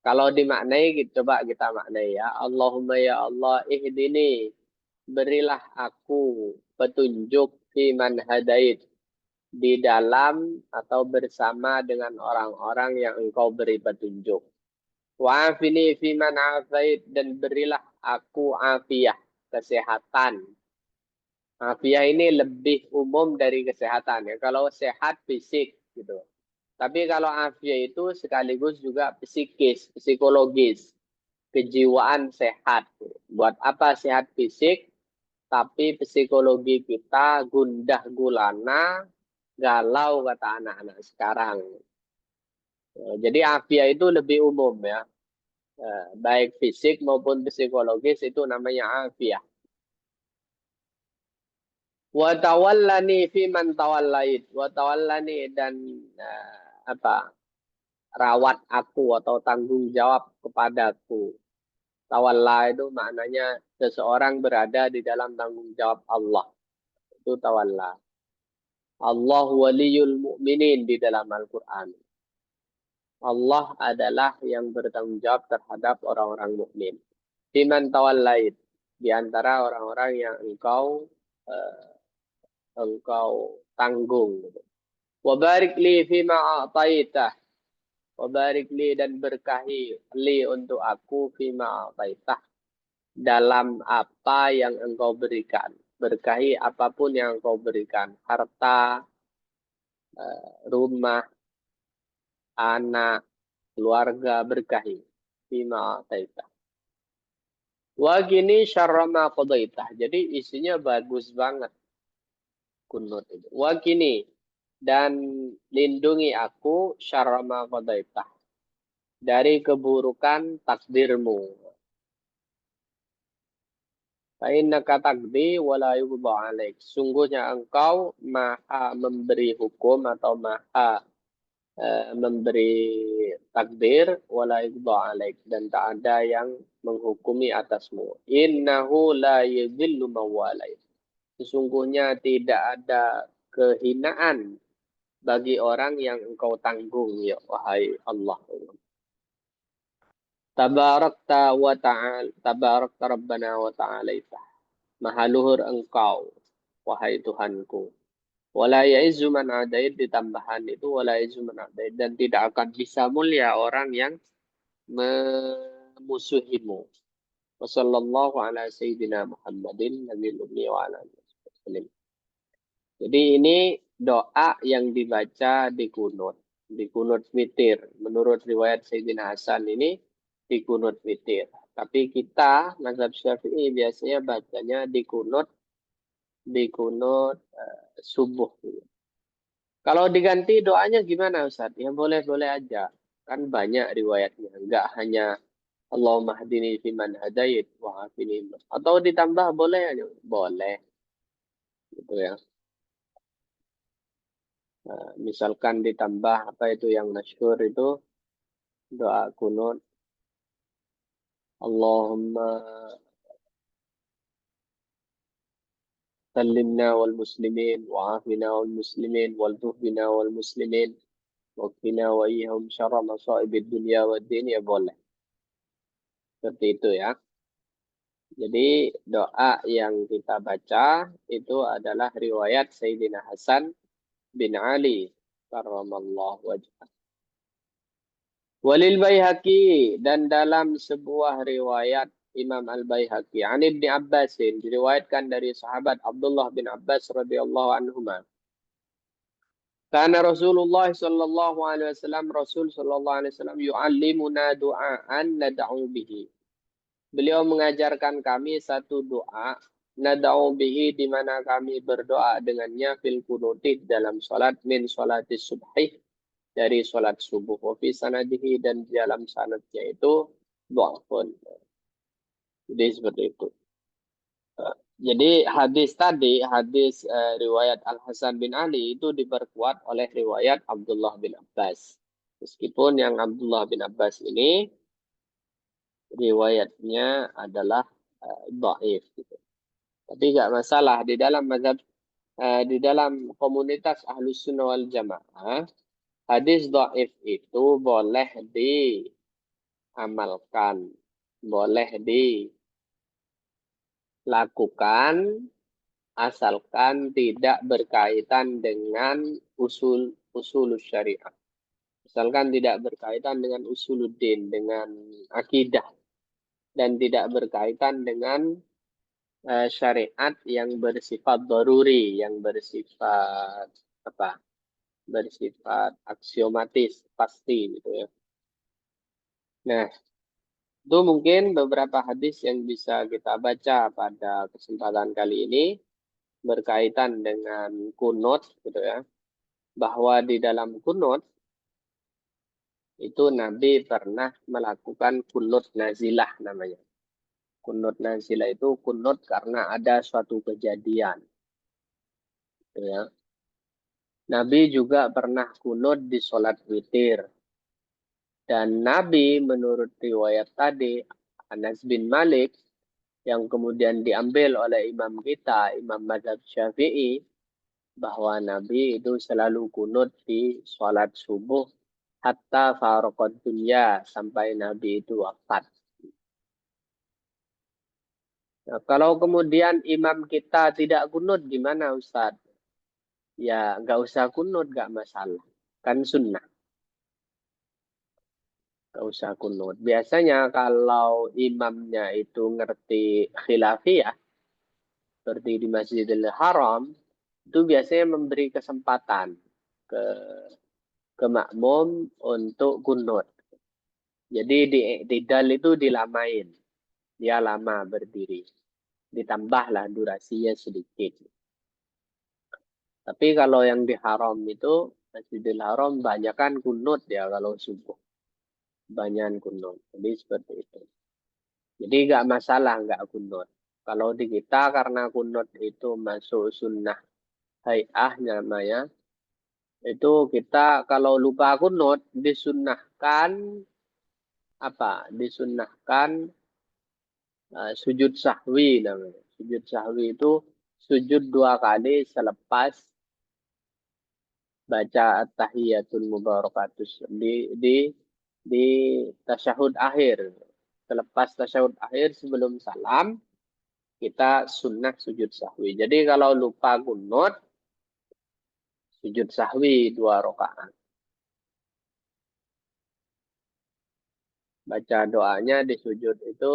Kalau dimaknai, coba kita maknai ya. Allahumma ya Allah ihdini, berilah aku petunjuk fiman hadait di dalam atau bersama dengan orang-orang yang engkau beri petunjuk. Wa'afini fiman afait dan berilah aku afiyah, kesehatan. Afiah ini lebih umum dari kesehatan ya. Kalau sehat fisik gitu. Tapi kalau afiah itu sekaligus juga psikis, psikologis, kejiwaan sehat. Buat apa sehat fisik? Tapi psikologi kita gundah gulana, galau kata anak-anak sekarang. Jadi afiah itu lebih umum ya. Baik fisik maupun psikologis itu namanya afiah. Wa tawallani fi man tawallait. Wa tawallani dan rawat aku atau tanggung jawab kepadaku. Tawalla itu maknanya seseorang berada di dalam tanggung jawab Allah. Itu tawalla. Allah waliyul mu'minin di dalam Al-Quran. Allah adalah yang bertanggung jawab terhadap orang-orang mukmin. Fiman tawallait. Di antara orang-orang yang engkau tanggung. Wabarik li fima a'taitah. Wabarik li dan berkahi li untuk aku fima a'taitah. Dalam apa yang engkau berikan. Berkahi apapun yang engkau berikan. Harta, rumah, anak, keluarga, berkahi. Fima a'taitah. Wa gini syarrama qadaitah. Jadi isinya bagus banget. Kunut itu. Wa gini. Dan lindungi aku syarrama qadaitah. Dari keburukan takdirmu. Fa'innaka taqdi wa la yuqda 'alaik. Sungguhnya engkau maha memberi hukum atau maha memberi takdir wa la yuqda 'alaik dan tak ada yang menghukumi atasmu. Innahu la yadhillu man walait. Sesungguhnya tidak ada kehinaan bagi orang yang engkau tanggung ya wahai Allah. Tabarakta wa ta'ala, tabarakta Rabbana wa ta'alaita. Maha luhur engkau, wahai Tuhanku. Wala ya'izzu man adait ditambahan itu wala ya'izzu man adait dan tidak akan bisa mulia orang yang memusuhimu. Wassallallahu ala sayyidina Muhammadin nabiyil ummi wa ala alihi wasallam. Jadi ini doa yang dibaca di kunut witir. Menurut riwayat Sayyidina Hasan ini di kunut witir. Tapi kita mazhab Syafi'i biasanya bacanya di kunut subuh. Kalau diganti doanya gimana Ustaz? Ya boleh-boleh aja. Kan banyak riwayatnya. Enggak hanya Allahumma hdini fiman hadait wa afini. Atau ditambah boleh aja. Boleh. Gitu ya. Nah, misalkan ditambah apa itu yang masyhur itu doa kunut Allahumma سلمنا والمسلمين وعافنا والمسلمين والطف بنا والمسلمين wakina wa iyahum syarra masaibid dunya wa din, ya boleh. Seperti itu ya. Jadi doa yang kita baca itu adalah riwayat Sayyidina Hasan bin Ali karramallahu wajhah. Walil Baihaqi, dan dalam sebuah riwayat Imam Al-Baihaqi, an Ibni Abbasin, diriwayatkan dari sahabat Abdullah bin Abbas radhiyallahu anhuma. Karena Rasulullah sallallahu alaihi wasallam, Rasul sallallahu alaihi wasallam yu'allimuna du'aan nad'u bihi. Beliau mengajarkan kami satu doa nad'u bihi, di mana kami berdoa dengannya fil kunuti, dalam salat, min salatis subhi, dari salat subuh, wa fi sanadihi, dan di dalam sanadnya itu dha'fun. Jadi seperti itu. Jadi hadis tadi, hadis riwayat Al-Hasan bin Ali itu diperkuat oleh riwayat Abdullah bin Abbas. Meskipun yang Abdullah bin Abbas ini riwayatnya adalah dhaif gitu. Tapi nggak masalah, di dalam mazhab, di dalam komunitas Ahlus Sunnah wal Jamaah, hadis dhaif itu boleh diamalkan, boleh dilakukan, asalkan tidak berkaitan dengan usul syariah. Asalkan tidak berkaitan dengan usuluddin, dengan akidah, dan tidak berkaitan dengan syariat yang bersifat daruri, yang bersifat apa? Bersifat aksiomatis, pasti gitu ya. Nah, itu mungkin beberapa hadis yang bisa kita baca pada kesempatan kali ini berkaitan dengan kunut gitu ya, bahwa di dalam kunut itu Nabi pernah melakukan kunut nazilah namanya. Kunut nazilah itu kunut karena ada suatu kejadian gitu ya. Nabi juga pernah kunut di sholat witir, dan Nabi menurut riwayat tadi Anas bin Malik yang kemudian diambil oleh imam kita, Imam Mazhab Syafi'i, bahwa Nabi itu selalu kunut di sholat subuh hatta faraqad dunya, sampai Nabi itu wafat. Nah, kalau kemudian imam kita tidak kunut gimana Ustaz? Ya nggak usah kunut, nggak masalah. Kan sunnah. Nggak usah kunut. Biasanya kalau imamnya itu ngerti khilafiyah, seperti di Masjidil Haram, itu biasanya memberi kesempatan ke makmum untuk kunut. Jadi di iktidal itu dilamain. Dia lama berdiri. Ditambahlah durasinya sedikit. Tapi kalau yang di haram itu, Masjidil Haram banyak kan kunut ya kalau subuh. Banyak kunut. Jadi seperti itu. Jadi nggak masalah nggak kunut. Kalau di kita karena kunut itu masuk sunnah hay'ah namanya, itu kita kalau lupa kunut disunnahkan apa? Disunnahkan sujud sahwi namanya. Sujud sahwi itu sujud 2 kali selepas baca at-tahiyatul mubarakatus di tasyahud akhir. Selepas tasyahud akhir sebelum salam kita sunnah sujud sahwi. Jadi kalau lupa kunut sujud sahwi 2 rakaat. Baca doanya di sujud itu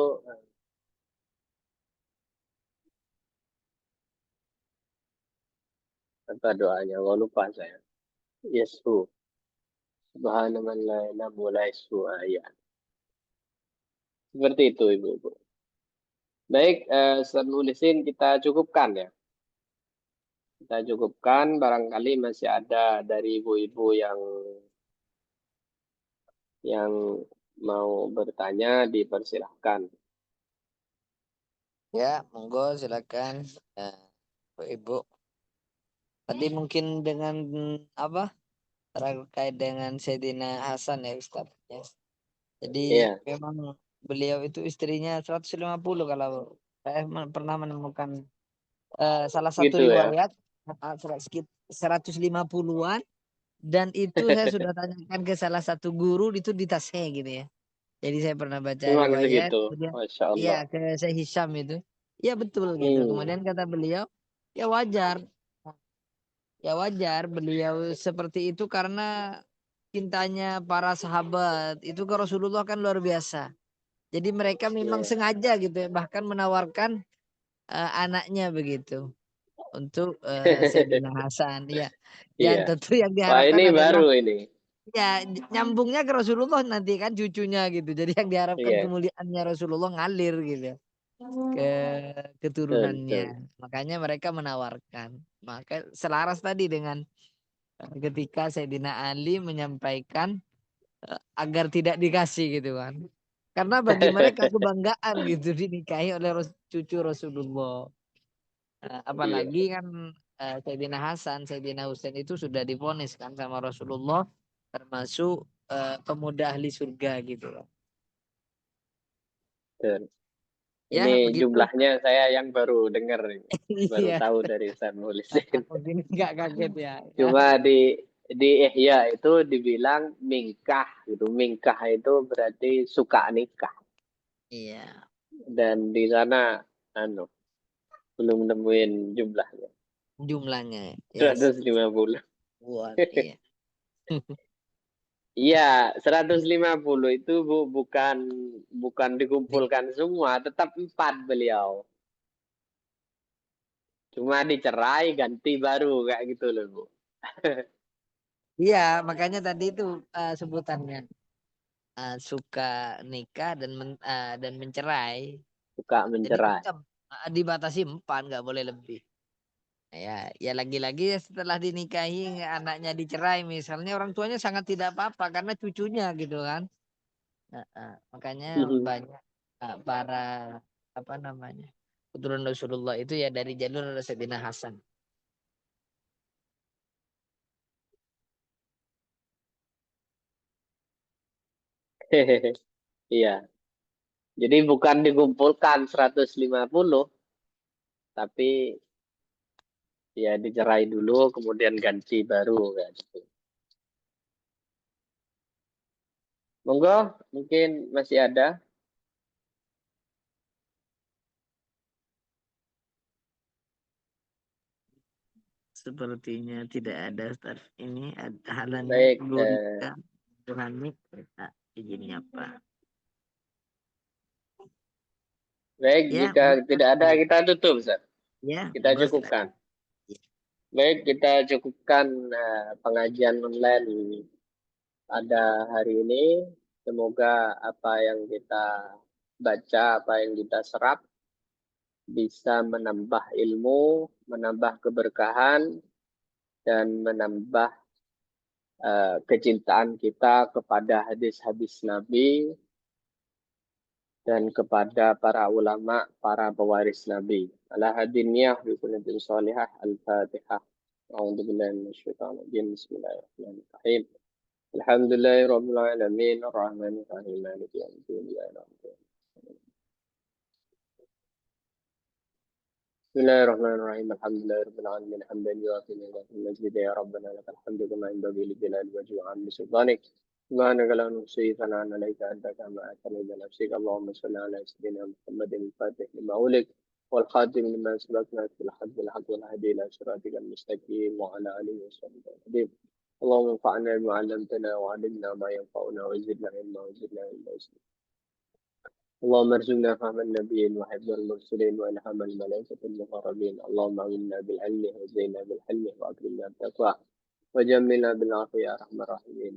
apa doanya? Gak lupa saya. Yesu. Subhanallahi la ilaha illa Seperti itu Ibu-ibu. Baik, senulisin kita cukupkan ya. Kita cukupkan, barangkali masih ada dari ibu-ibu yang mau bertanya, dipersilahkan. Ya, monggo silakan. Ibu. Tadi mungkin dengan apa? Terkait dengan Sayyidina Hasan ya Ustaz. Ya. Jadi Iya, memang beliau itu istrinya 150 kalau saya pernah menemukan salah satu Gitu ya. riwayat 150-an, dan itu saya sudah tanyakan ke salah satu guru itu di tasnya gitu ya. Jadi saya pernah baca Memang riwayat, segitu. kemudian Masya ya Allah. ke Syekh Hisham itu. Ya betul gitu. Hmm. Kemudian kata beliau, ya wajar. Ya wajar beliau seperti itu karena cintanya para sahabat itu ke Rasulullah kan luar biasa. Jadi mereka memang Iya. sengaja gitu ya, bahkan menawarkan anaknya begitu untuk Sayyidina Hasan. Ya. Dan Iya. tentu yang Wah, diharapkan ini adalah baru ini. ya nyambungnya ke Rasulullah nanti kan cucunya gitu. Jadi yang diharapkan Iya. kemuliaannya Rasulullah ngalir gitu ke Betul, betul. keturunannya. Makanya mereka menawarkan. Maka selaras tadi dengan ketika Sayyidina Ali menyampaikan agar tidak dikasih gitu kan. Karena bagi mereka kebanggaan gitu dinikahi oleh cucu Rasulullah. Iya. Apalagi kan Sayyidina Hasan, Sayyidina Husain itu sudah divonis kan sama Rasulullah termasuk pemuda ahli surga gitu loh. Betul. Ya Ini begitu. jumlahnya saya yang baru dengar ini. Baru Iya, tahu dari Samuel Hussein. mungkin nggak kaget ya. Ya. Cuma di Ihya itu dibilang mingkah gitu. Mingkah itu berarti suka nikah. Iya, Dan di sana anu belum nemuin jumlahnya. jumlahnya ya 150. buat iya. Iya, 150 itu bukan bukan dikumpulkan semua, tetap 4 beliau. Cuma dicerai ganti baru kayak gitu loh, Bu. Iya, makanya tadi itu sebutannya suka nikah dan mencerai. Suka Jadi mencerai. tetap dibatasi 4, nggak boleh lebih. Ya, ya lagi-lagi setelah dinikahi anaknya dicerai misalnya orang tuanya sangat tidak apa-apa karena cucunya gitu kan. Makanya banyak para apa namanya keturunan Rasulullah itu ya dari jalur Sayyidina Hasan. Iya. Jadi bukan dikumpulkan 150, tapi ya dicerai dulu kemudian ganti baru kayak gitu. Monggo, mungkin masih ada. Sepertinya tidak ada Ustaz. Ini halannya Baik, Glorika Rohani. Izinnya apa? baik Ya, jika monggo, Ustaz. tidak ada kita tutup, Ustaz. Ya, Kita monggo cukupkan. silakan. Ya. Baik, kita cukupkan pengajian online pada hari ini. Semoga apa yang kita baca, apa yang kita serap bisa menambah ilmu, menambah keberkahan, dan menambah kecintaan kita kepada hadis-hadis Nabi dan kepada para ulama, para pewaris Nabi. Ala hadiniyah bi kullatin salihah al-Fatihah. A'udzu billahi minasyaitonir rajim. Bismillahirrahmanirrahim. Alhamdulillahirabbil alamin arrahmanir rahim maliki yaumiddin. بسم الله الرحمن الرحيم الحمد لله رب العالمين حمدا يوافي نعمه المجيد يا ربنا لك الحمد كما ينبغي لجلال وجهك وعظيم سلطانك سبحانك لا نحصي ثناء عليك انت كما اثنى بنفسك اللهم صل على سيدنا محمد الفاتح لما أغلق والخاتم لما سبق ناصر الحق بالحق والهدي الى صراطك المستقيم وعلى اله وصحبه وسلم اللهم انفعنا بما علمتنا وعلمنا ما ينفعنا وزدنا علما وزدنا علما اللهم ارزقنا فهم النبيين وحفظ المرسلين والهام الملائكة المقربين اللهم أعنا بالعلم وزينا بالحلم وأكرمنا بالتقوى وجملنا بالعافية يا أرحم الراحمين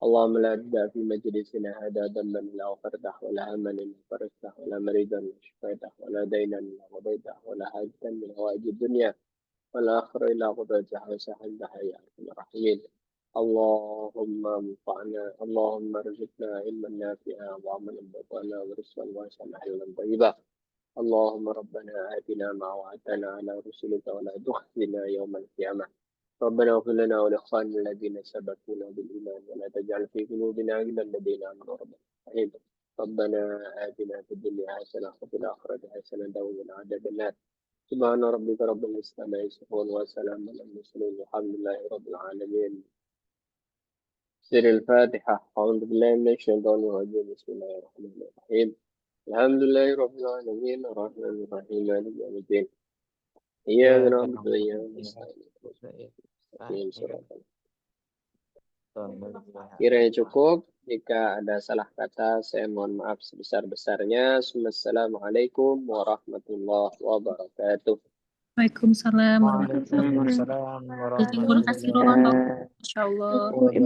اللهم لا تدع في مجلسنا هذا ذنبا إلا غفرته ولا هما إلا فرجته ولا مريضا إلا شفيته ولا دينا إلا قضيته ولا حاجة من حوائج الدنيا والآخرة إلا قضيتها وسهلتها يا أرحم الراحمين اللهم انفعنا اللهم ارزقنا علما نافعا وعملا مطيعا ورزقا واسعا حلالا طيبا اللهم ربنا آتنا ما وعدتنا على رسلك ولا تخزنا يوم القيامة ربنا اغفر لنا ولإخواننا الذين سبقونا بالإيمان ولا تجعل في قلوبنا غلا الذين آمنوا ربنا آتنا في الدنيا حسنة وفي الآخرة حسنة وقنا عذاب النار Subhana rabbika rabbil izzati amma yasifun wa salamun alal mursalin walhamdulillahi rabbil alamin. سر الفاتحة. أعوذ بالله من الشيطان الرجيم. بسم الله الرحمن الرحيم. الحمد لله رب العالمين الرحمن الرحيم مالك يوم الدين. إياك نعبد وإياك نستعين. اهدنا الصراط المستقيم. Kiranya cukup. Jika ada salah kata, saya mohon maaf sebesar-besarnya. Assalamualaikum warahmatullahi wabarakatuh. Waalaikumsalam warahmatullahi Waalaikumsalam wabarakatuh. Terima kasih Ron. warahmatullahi Masya Allah. wabarakatuh.